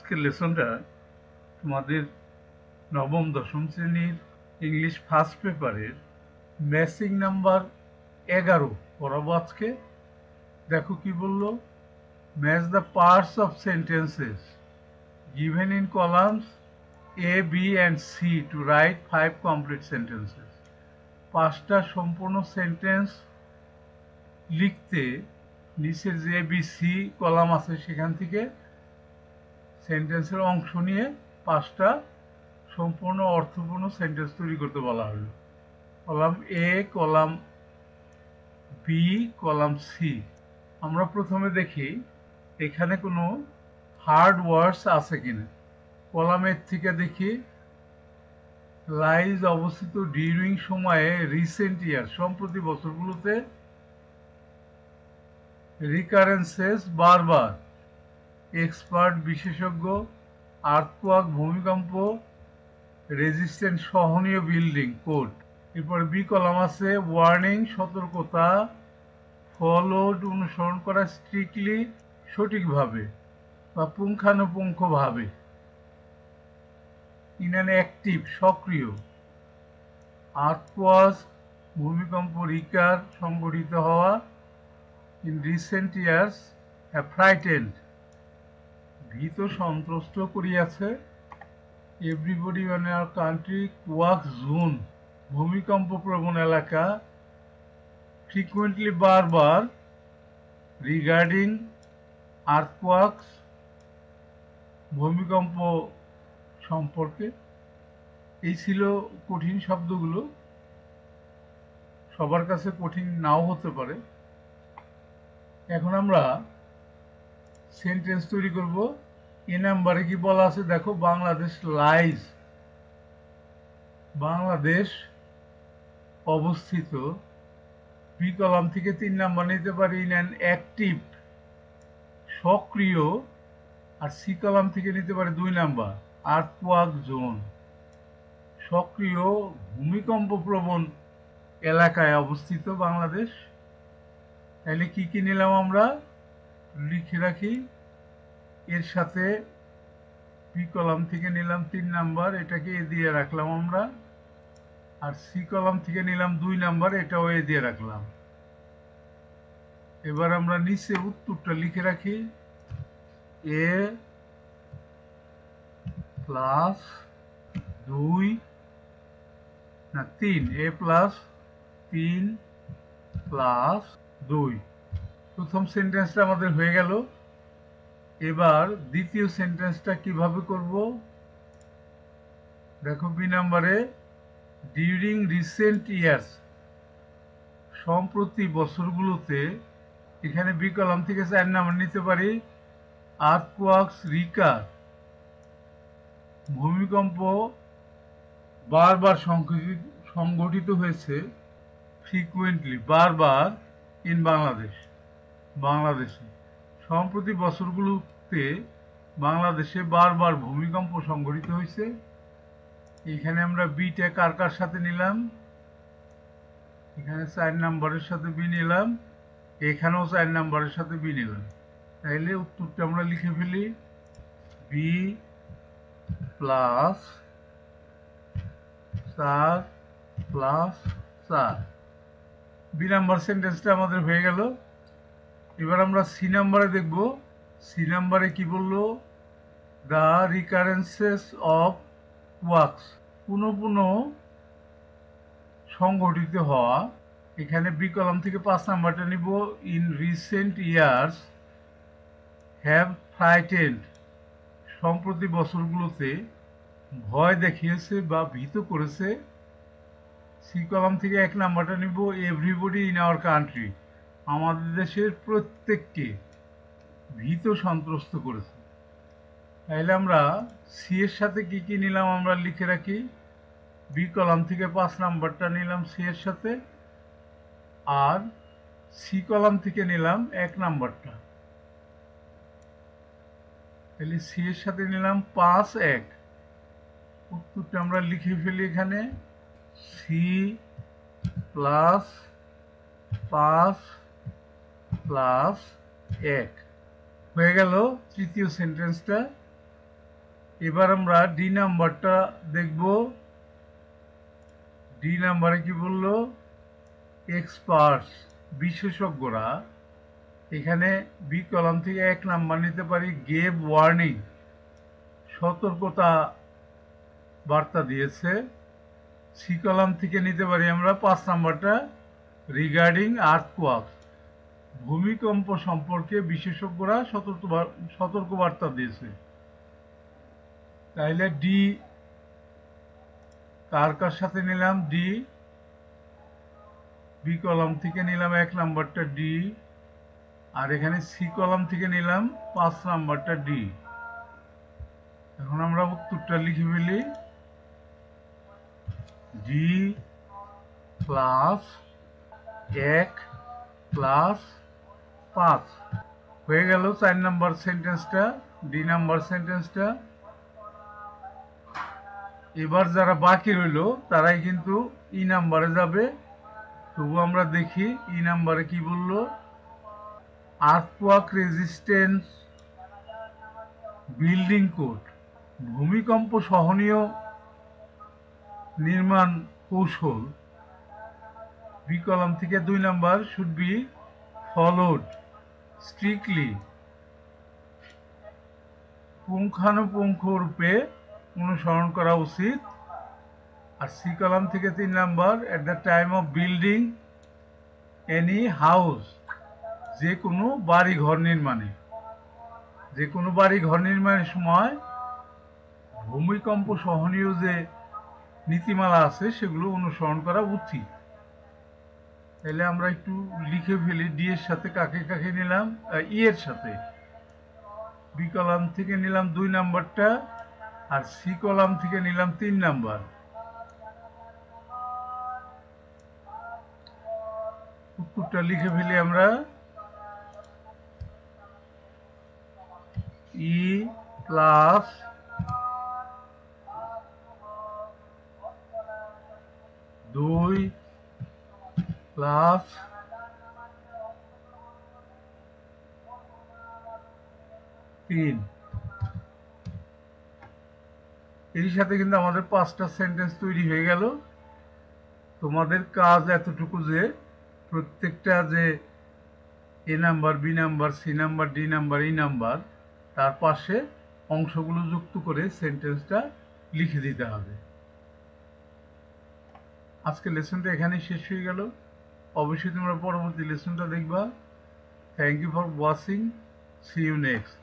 আজকের লেসনটা তোমাদের নবম দশম শ্রেণীর ইংলিশ ফার্স্ট পেপারের ম্যাচিং নাম্বার 11 পড়াবো আজকে। দেখো কি বললো, match the parts of sentences given in columns A, B and C to write 5 complete sentences। 5টা সম্পূর্ণ সেন্টেন্স লিখতে নিচের যে বি সি কলাম আছে সেখান থেকে সেন্টেন্সের অংশ নিয়ে 5টা সম্পূর্ণ অর্থপূর্ণ সেন্টেন্স তৈরি করতে বলা হলো। Column A, column B, column C. আমরা প্রথমে দেখি এখানে কোনো হার্ড ওয়ার্ডস আছে কিনা। কলাম এর থেকে দেখি লাইজ অবস্থিত ডিউরিং সময়ে, রিসেন্ট ইয়ার সম্প্রতি বছরগুলোতে, রিকারেন্সেস বারবার, এক্সপার্ট বিশেষজ্ঞ, আর্থকোয়াক ভূমিকম্প, রেজিস্ট্যান্ট সহনীয় বিল্ডিং কোড। এরপর বি কলাম আছে ওয়ার্নিং সতর্কতা, ফলোড অনুসরণ করা, স্ট্রিক্টলি সঠিকভাবে বা পুঙ্খানুপুঙ্খভাবে, ইন অ্যান অ্যাক্টিভ সক্রিয়, আর্থকোয়াক ভূমিকম্প, রিকার সংঘটিত হওয়া, in recent years have frightened ভীত সন্ত্রস্ত করিয়াছে, এভরিবডি মানে আর কান্ট্রি কোয়াক জোন ভূমিকম্প প্রবণ এলাকা, ফ্রিকুয়েন্টলি বারবার, রিগার্ডিং আর্থকোয়াকস ভূমিকম্প সম্পর্কে। এই ছিল কঠিন শব্দগুলো, সবার কাছে কঠিন নাও হতে পারে। এখন আমরা সেন্টেন্স তৈরি করব। এ নাম্বারে কি বলা আছে দেখো, বাংলাদেশ লাইজ, বাংলাদেশ অবস্থিত। বি কলাম থেকে 3 নাম্বার নিতে পারি, ইন অ্যান অ্যাক্টিভ সক্রিয়, আর সি কলাম থেকে নিতে পারি 2 নাম্বার, আর্থকোয়াক জোন সক্রিয় ভূমিকম্প প্রবণ এলাকায় অবস্থিত বাংলাদেশ। তাহলে কি কি নিলাম আমরা লিখে রাখি। এর সাথে বি কলাম থেকে নিলাম 3 নাম্বার, এটাকে এ দিয়ে রাখলাম আমরা, আর সি কলাম থেকে নিলাম 2 নাম্বার, এটাও এ দিয়ে রাখলাম। এবার আমরা নিচে উত্তরটা লিখে রাখি, এ প্লাস 2 না 3, এ প্লাস 3 প্লাস 2। প্রথম সেন্টেন্সটা আমাদের হয়ে গেল। এবার দ্বিতীয় সেন্টেন্সটা কিভাবে করব দেখো, বি নাম্বারে ডিউরিং রিসেন্ট ইয়ার্স সম্প্রতি বছরগুলোতে, এখানে বি কলাম থেকে 4 নাম্বার নিতে পারি, আর্থকোয়াকস রিকার ভূমিকম্প বারবার সংঘটিত হয়েছে, ফ্রিকুয়েন্টলি বারবার, ইন বাংলাদেশ বাংলাদেশে সম্প্রতি বছরগুলোতে বাংলাদেশে বারবার ভূমিকম্প সংঘটিত হয়েছে। এখানে আমরা বিটা কার কার সাথে নিলাম, এখানে 4 নাম্বারের সাথে বি নিলাম, এখানেও 4 নাম্বারের সাথে বি নিলাম। তাইলে উত্তরটা আমরা লিখে ফেলি, B plus 4 plus 4। B number সেন্টেন্সটা আমাদের হয়ে গেল। এবার আমরা সি নাম্বারে দেখব। সি নাম্বারে কি বললো, দ্য রিকারেন্সেস অফ ওয়ার্কস পুনঃ পুনঃ সংঘটিত হওয়া। এখানে বি কলাম থেকে 5 নাম্বারটা নিব, in recent years have frightened সম্প্রতি বছরগুলোতে ভয় দেখিয়েছে বা ভীত করেছে। সি কলাম থেকে 1 নাম্বারটা নিব, এভরিবডি ইন আওয়ার কান্ট্রি আমাদের দেশের প্রত্যেককে ভীত সন্ত্রস্ত করেছে। তাহলে আমরা সি এর সাথে কি কি নিলাম আমরা লিখে রাখি। বি কলাম থেকে 5 নাম্বারটা নিলাম সি এর সাথে, আর সি কলাম থেকে নিলাম 1 নাম্বারটা। তাহলে সি এর সাথে নিলাম 5 1। উত্তরটা আমরা লিখে ফেলি এখানে, সি প্লাস 5 প্লাস 1 হয়ে গেল তৃতীয় সেন্টেন্সটা। এবার আমরা ডি নাম্বারটা দেখব। ডি নাম্বারে কি বললো, এক্সপার্টস বিশেষজ্ঞরা, এখানে বি কলাম থেকে 1 নাম্বার নিতে পারি গেভ ওয়ার্নিং সতর্কতা বার্তা দিয়েছে। সি কলাম থেকে নিতে পারি আমরা 5 নাম্বারটা রিগার্ডিং আর্থকোয়াক ভূমিকম্প সম্পর্কে বিশেষজ্ঞরা সতর্ক বার্তা দিয়েছে। তাইলে ডি কার কার সাথে নিলাম, ডি। বি কলাম থেকে নিলাম 1 নাম্বারটা ডি, আর এখানে সি কলাম থেকে নিলাম 5 নাম্বারটা ডি। এখন আমরা উত্তরটা লিখে ফেলি, ডি প্লাস 1 প্লাস 5 হয়ে গেল 4 নাম্বার সেন্টেন্সটা, ডি নাম্বার সেন্টেন্সটা। এবার যারা বাকি রইল তারাই কিন্তু ই নাম্বারে যাবে। তবু আমরা দেখি ই নাম্বারে কি বললো, আর্থকোয়াক রেজিস্ট্যান্স বিল্ডিং কোড ভূমিকম্প সহনীয় নির্মাণ কৌশল। বি কলাম থেকে 2 number should be followed strictly পুঙ্খানুপুঙ্খ রূপে অনুসরণ করা উচিত। আর সি কলাম থেকে 3 number at the time of building any house যে কোনো বাড়ি ঘর নির্মাণে, যে কোনো বাড়ি ঘর নির্মাণের সময় ভূমিকম্প সহনীয় যে নীতিমালা আছে সেগুলো অনুসরণ করা উচিত। তাহলে আমরা একটু লিখে ফেলি, ডি এর সাথে কাকে কাকে নিলাম, ই এর সাথে বি কলাম থেকে নিলাম 2 নাম্বারটা, আর সি কলাম থেকে নিলাম 3 নাম্বার। উত্তরটা লিখে ফেলি আমরা, ই প্লাস 2 প্লাস 3। এর সাথে কিন্তু আমাদের 5টা সেন্টেন্স তৈরি হয়ে গেল। তোমাদের কাজ এতটুকু যে প্রত্যেকটা যে A number, B number, C number, D number, E number তার পাশে অংশগুলো যুক্ত করে সেন্টেন্সটা লিখে দিতে হবে। আজকে লেসনটা এখানেই শেষ হয়ে গেল। অবশ্যই তোমরা পরবর্তী লেসনটা দেখবা। Thank you for watching, see you next.